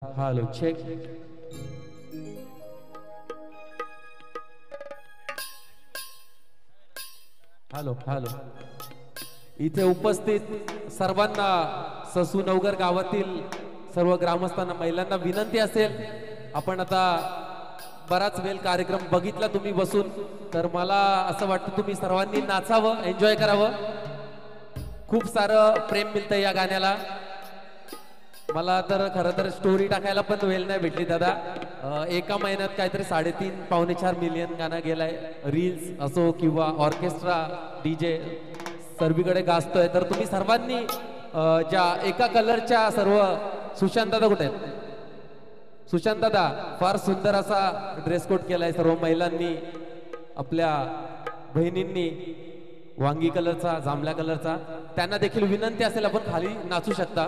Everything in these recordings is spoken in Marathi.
Hello, check. Hello hello. इथे उपस्थित सर्वांना ससू नवगर गावातील सर्व ग्रामस्थांना महिलांना विनंती असेल, आपण आता बराच वेळ कार्यक्रम बघितला तुम्ही बसून, तर मला असं वाटतं तुम्ही सर्वांनी नाचावं, एन्जॉय करावं. खूप सारं प्रेम मिळतं या गाण्याला. मला तर खरं तर स्टोरी टाकायला पण वेळ नाही भेटली दादा. एका महिन्यात काहीतरी 3.5 पावणे 4 मिलियन गाणं गेलाय. रील्स असो किंवा ऑर्केस्ट्रा डीजे सर्वीकडे गाजतोय. तर तुम्ही सर्वांनी ज्या एका कलरच्या सर्व सुशांत दादा कुठे आहेत? सुशांत दादा फार सुंदर असा ड्रेस कोड केलाय सर्व महिलांनी, आपल्या बहिणींनी वांगी कलरचा, जांभळ्या कलरचा. त्यांना देखील विनंती असेल आपण खाली नाचू शकता.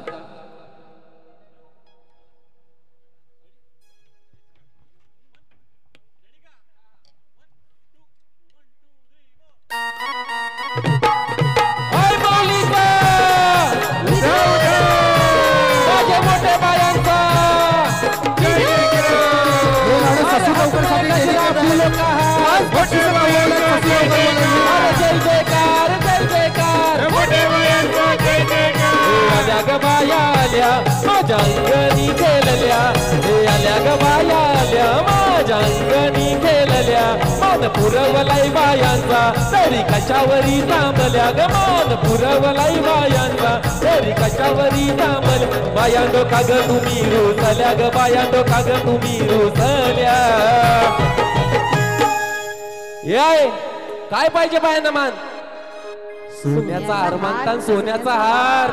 माझ्या अंगणी खेळल्या, हे आल्या ग बाया आल्या माझ्या अंगणी खेळल्या. मान पुरवलाई बायांचा तरी कशावरी थांबल्या ग, मान पुरवलाई बायांचा तरी कशावरी थांबल्या. बायांडो का ग तुम्ही रुसल्या ग, बायांडो का ग तुम्ही रुसल्या. याय काय पाहिजे बायांना? मान सोन्याचा हार मागतात, सोन्याचा हार.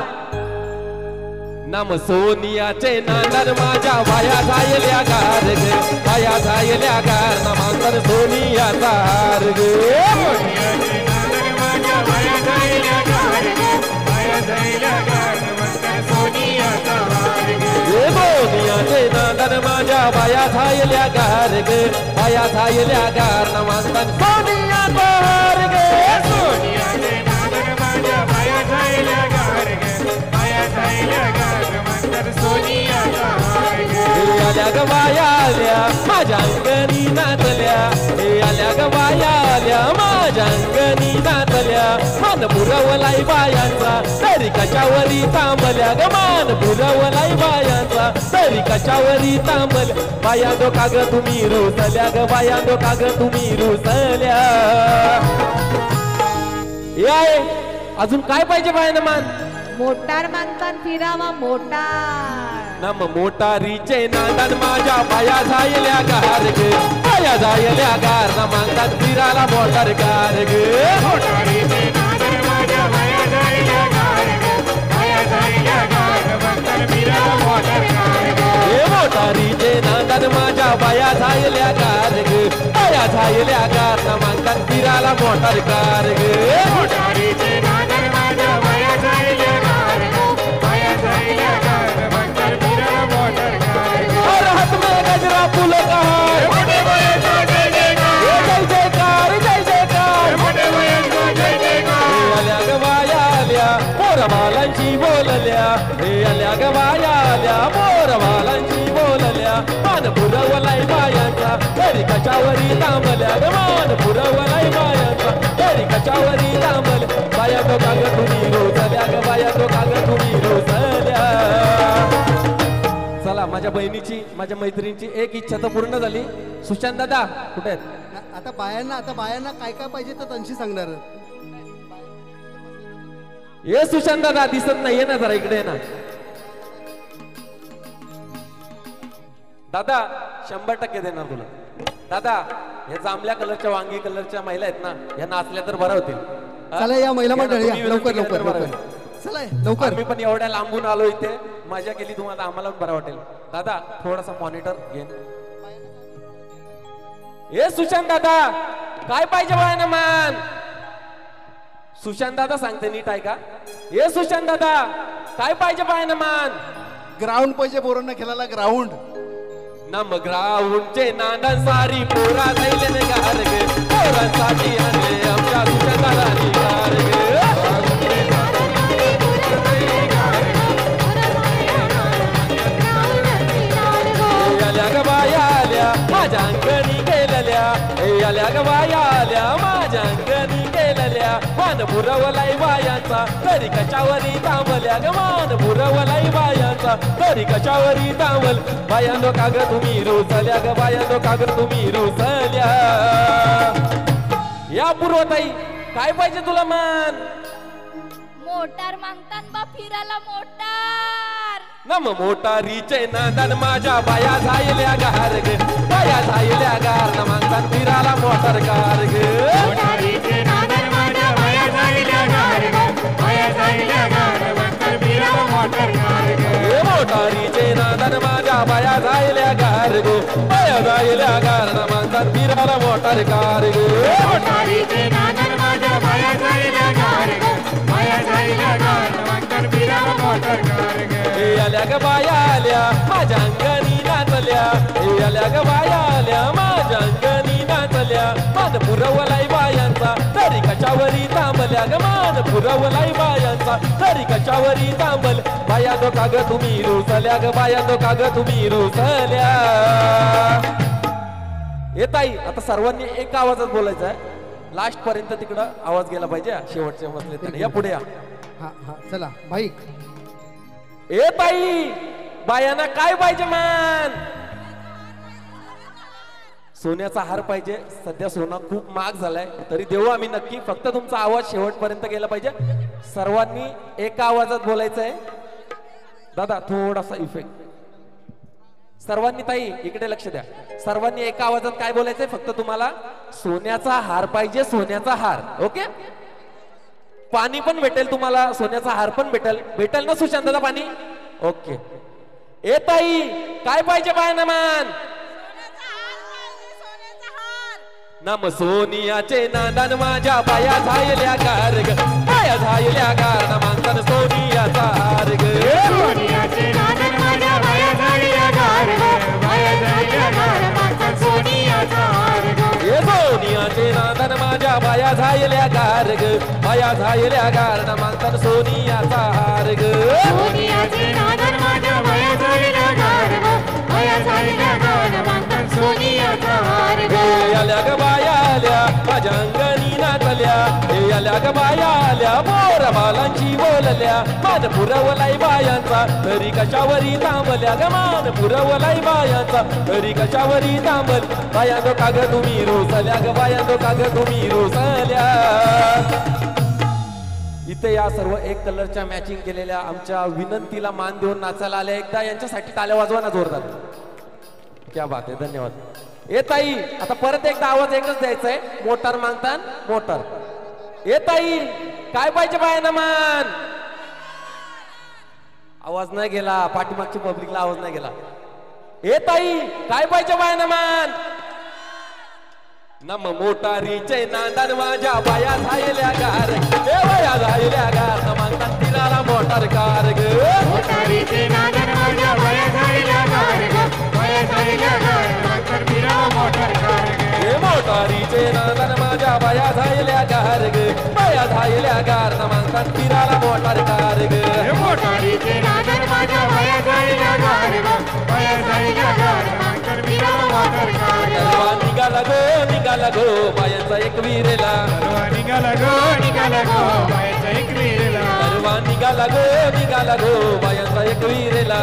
नम सोनियाचे नांदन माझ्या बाया जायल्या गार ग, बाया जायल्या गार. नमांतर सोनियाचा हार ग, सोनियाचे नांदन माझ्या बाया जायल्या गार ग, बाया जायल्या गार. नमांतर सोनियाचा हार ग, सोनियाचे नांदन माझ्या बाया जायल्या गार ग, बाया जायल्या गार. आल्या ग बाया आल्या माझ्या अंगणी नाचल्या, हे आल्या ग बाया आल्या माझ्या अंगणी नाचल्या. मान पुरवलाई बायांचा तरी कशावरी थांबल्या ग, मान पुरवलाई बायांचा तरी कशावरी थांबल्या. बायांदो का ग तुम्ही रुसल्या ग, बायांदो का ग तुम्ही रुसल्या. याय अजून काय पाहिजे बायांना? मान मोटार मागतात फिरावा मोटार. नम मोटारीचे नांदन माझ्या बाया जायल्या गार ग, बाया जायल्या गार. न मागतात फिराला मोटार कार ग, मोटारीचे नांदन माझ्या बाया जायल्या गार ग, बाया जायल्या गार. मागतात फिराला मोटार कार ग, हे मोटारीचे नांदन माझ्या बाया जायल्या गार ग, बाया जायल्या गार. न मागतात फिराला मोटार कार ग, मोटारीचे नांदन माझ्या बाया जायल्या गार ग, बाया जायल्या गार. हर हाथ में गजरा फूल का हार, जय जयकार जय जयकार. आल्या ग बाया आल्या मोरबालांची बोलल्या, हे आल्या ग बाया आल्या मोरबालांची बोलल्या. मान पुरवलाई बायांचा तरी कशावरी थांबल्या ग, मान पुरवलाई बायांचा तरी कशावरी थांबल्या. बाया तो काग तुम्ही रोजल्या ग, बाया तो काग तुम्ही रोजल्या. चला माझ्या बहिणीची, माझ्या मैत्रिणीची एक इच्छा तर पूर्ण झाली. सुशांत दादा कुठे आहेत? आता बायांना काय काय पाहिजे तर त्यांची सांगणार. ये सुशांत दादा दिसत नाहीये ना, जरा इकडे ना दादा. 100% देणार तुला दादा. हे जांभळ्या कलरच्या वांगी कलरच्या महिला आहेत ना, या नाचल्या तर बरं होतील. चला या महिला मंडळी लवकर लवकर लवकर चला लवकर. मी पण एवढ्या लांबून आलो इथे, मजा केली तुम्हाला, आम्हाला पण बरं वाटेल. दादा थोडासा मॉनिटर घेन. हे सुशांत दादा काय पाहिजे बाळांना? मान सुशांत दादा सांगते नीट आहे का? हे सुशांत दादा काय पाहिजे बाळांना? मान ग्राउंड पाहिजे पोरांना खेळायला, ग्राउंड. नम ग्राउंडचे नांदन सारी पोरा जायले गार गे, पोरांसाठी आणले आमच्या सुशांत दादानी गार गे. माझ्या अंगणी गेलेल्या हे आल्या ग बाया आल्या माझ्या अंगणी गेलेल्या मान पुरवलाई बायांचा तरी कशावरी थांबल्या ग मान पुरवलाई बायांचा तरी कशावरी थांबल बायांनो काग तुम्ही रुसल्या ग बायांनो काग तुम्ही रुसल्या या पूर्वताई काय पाहिजे तुला मान मोटार मागतात बा फिरायला मोटार नम मोटारीचे नांदन माझ्या बाया झायल्या गार ग बाया झायल्या गार न मागतात फिरायला मोटार कार ग मोटारीचे नांदन माझ्या बाया झायल्या गार ग बाया झायल्या गार मागतात फिरायला मोटार कार ग मोटारीचे नांदन माझ्या बाया झायल्या गार ग बाया झायल्या गार न मागतात फिरायला मोटार कार ग मोटारीचे नांदन माझ्या बाया झायल्या गार ग बाया झायल्या गार मागतात फिरायला मोटार कार ग हे आल्या ग बाया आल्या माझ्या अंगणी नाचल्या हे आल्या ग बाया आल्या माझ्या अंगणी नाचल्या मान पुरवलाई बायांचा तरी कशावरी थांबल्या ग मान पुरवलाई बायांचा तरी कशावरी थांबल बाया नो काग तुम्ही रुसल्या ग बाया नो काग तुम्ही रुसल्या येत आई आता सर्वांनी एक आवाजात बोलायचं आहे लास्ट पर्यंत तिकडं आवाज गेला पाहिजे शेवटचे बसले त्याने या पुढे या हा हा चला भाई ए ताई बायांना काय पाहिजे मान सोन्याचा हार पाहिजे सध्या सोना खूप महाग झालाय तरी देऊ आम्ही नक्की फक्त तुमचा आवाज शेवटपर्यंत गेला पाहिजे सर्वांनी एका आवाजात बोलायचं आहे दादा थोडासा इफेक्ट सर्वांनी ताई इकडे लक्ष द्या सर्वांनी एका आवाजात काय बोलायचंय फक्त तुम्हाला सोन्याचा हार पाहिजे सोन्याचा हार ओके पाणी पण भेटेल तुम्हाला सोन्याचा हार पण भेटेल ना सुशांतदा पाणी ओके ए ताई काय पाहिजे बायना मान नम सोनियाचे नांदन माझ्या बाया झायल्या गार ग बाया झायल्या गार न मागतात सोनियाचा हार ग सोनियाचे नांदन माझ्या बाया झायल्या गार ग बाया झायल्या गार मागतात सोनियाचा हार ग हे सोनियाचे नांदन माझ्या बाया झायल्या गार ग बाया झायल्या गार न मागतात सोनियाचा हार ग सोनियाचे नांदन माझ्या बाया झायल्या गार ग बाया झायल्या गार मागतात सोनियाचा हार ग आल्या ग बाया आल्या माझ्या अंगणी नाचल्या हे आल्या ग बाया आल्या मोर बालांची बोलल्या मान पुरवलाई बायांचा तरी कशावरी थांबल्या ग मान पुरवलाई बायांचा तरी कशावरी थांबल बायांनो काग तुम्ही रुसल्या ग बायांनो काग तुम्ही रुसल्या इथे या सर्व एक कलरच्या मॅचिंग केलेल्या आमच्या विनंतीला मान देऊन नाचायला आल्या एकदा यांच्यासाठी टाळ्या वाजवा ना जोरदार क्या बात आहे धन्यवाद ए ताई आता परत एकदा आवाज एकच द्यायचा आहे मोटार मागतान मोटार ए ताई काय पाहिजे बायना मान आवाज नाही गेला पाठीमागच्या पब्लिकला आवाज नाही गेला ए ताई काय पाहिजे बायना मान नम मोटारीचे नांदन माझ्या बाया झायल्या गार ए बाया झायल्या गार न मागतात तिराला मोटार कार ग मोटारीचे नांदन माझ्या बाया झायल्या गार ग बाया झायल्या गार मागतात फिरायला मोटार कार ग हे मोटारीचे नांदन माझ्या बाया झायल्या गार ग बाया झायल्या गार न मागतात फिरायला मोटार कार ग मोटारीचे नांदन माझ्या बाया झायल्या गार ग बाया झायल्या गार मागतात फिरायला मोटार कार ग निघाला गो बायांचा एक विरेला निघाला गो बायाचा एक विरेला निघाला गो बायांचा एक विरेला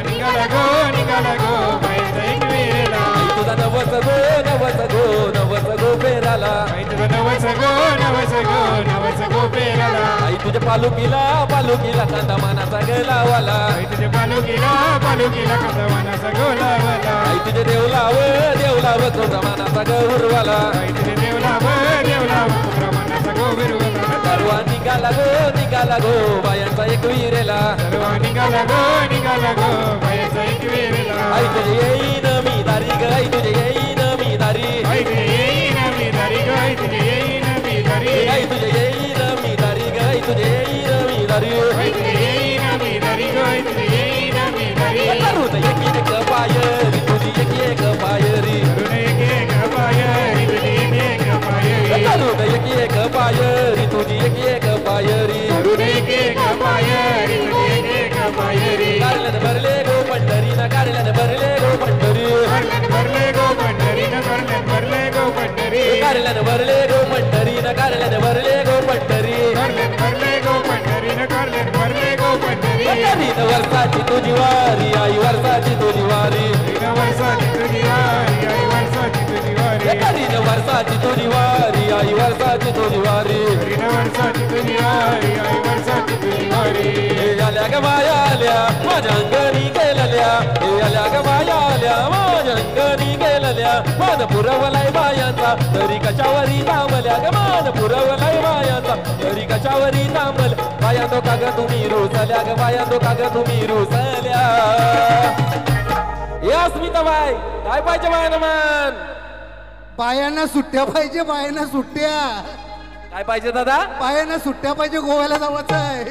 निघाला गो बायाचा एक विरेला तुझा नवस गो पेराला तुझा नवस गो पेराला आई तुझ्या पालुकीला कांदा मानाचा गलावाला तुझे पालुकीला कंदवानाचा गोलावाला आई तुझे देवलाव तुझा मानाचा गौरवाला तुझे देवलाव प्रमाणाचा गोविरवाला सर्वा निघाला गो बायांचा एक विरेला निघाला गो बायाचा एक विरेला आई तुझे येईन मी दारी ग आई तुझे येईन मी दारी आई तुझे येईन मी दारी ग आई तुझे येईन मी दारी आई तुझे येईन मी दारी ग आई तुझे येईन मी दारी आई तुझे येईन मी दारी ग आई तुझे येईन मी दारी करून एक पायरी तुझी एक पायरी करून एक पायरी तुझी एक पायरी करून एक पायरी तुझी एक पायरी करून एक पायरी तुझी एक पायरी कारल्याने भरले गो पंढरी ना कारल्याने भरले गो पंढरी कारल्यान भरले गो पंढरीनं कारल्यान भरले गो पंढरी कारल्यान भरले गो पंढरीनं कारल्यान भरले गो पंढरी तीन वर्षाची तुझी वारी आई वर्षाची तुझी वारी 3 वर्षाची तुझी वारी आई वर्षाची तुझी वारी 3 वर्षाची तुझी वारी आई वर्षाची तुझी वारी 3 वर्षाची तुझी वारी आई वर्षाची तुझी वारी हे आल्या ग बाया आल्या माझ्या अंगणी गेलेल्या हे आल्या ग बाया आल्या माझ्या अंगणी गेलेल्या मान पुरवलाय बायांचा तरी कशावरी थांबल्या ग मान पुरवलाय बायांचा तरी कशावरी थांबल बाया तो काग तुम्ही रुसल्या ग बाया तो काग तुम्ही रुसल्या हे अस्मिता बाय काय पाहिजे बायानं मान बायांना सुट्ट्या पाहिजे, बायांना सुट्ट्या, काय पाहिजे दादा बायांना सुट्ट्या पाहिजे, गोव्याला जायचं आहे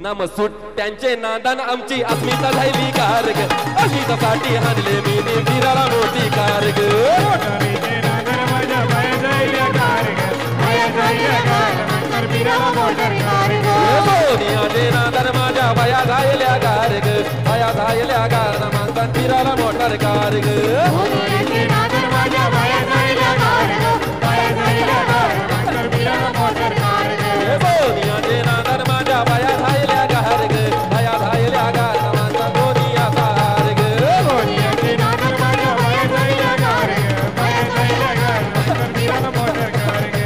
ना मग सुट्ट्यांचे नादान आमची अस्मिता झाली कार ग अस्मितासाठी हाणले मी फिराला मोठी कार ग मोटारीचे नागर माझ्या बाया जायल्या कार ग बाया जायल्या कार मंतर फिराला मोटर कार ग सोनियाचे नादान माझ्या बाया झायल्या कार ग बाया झायल्या कार ना माणसात फिराला मोटर कार ग मोटारीचे नागर माझ्या बाया जायल्या कार ग बाया जायल्या कार मंतर फिराला मोटर कार ग सोनियाचे नादान माझ्या बाया झायल्या कार ग बाया झायल्या कार ना माणसात दोनिया कार ग सोनियाचे नागर माझ्या बाया जायल्या कार ग बाया जायल्या कार मंतर फिराला मोटर कार ग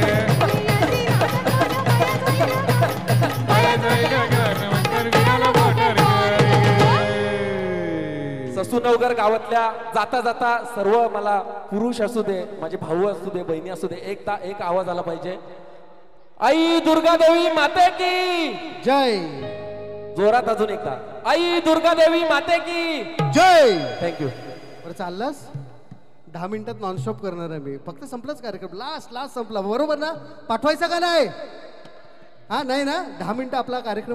बाया जायल्या कार मंतर फिराला मोटर कार ग ससूनवगर गावातल्या जाता जाता सर्व मला पुरुष असू दे माझे भाऊ असू दे बहिणी असू दे एकदा एक आवाज आला पाहिजे आई दुर्गा देवी माते की जय जोरात अजून एकदा आई दुर्गा देवी माते की जय. थँक्यू बरं चाललास 10 मिनिटात नॉनस्टॉप करणार आहे मी, फक्त संपलाच कार्यक्रम, लास्ट संपला बरोबर ना, पाठवायचा का नाही? हा नाही ना, 10 मिनिटं आपला कार्यक्रम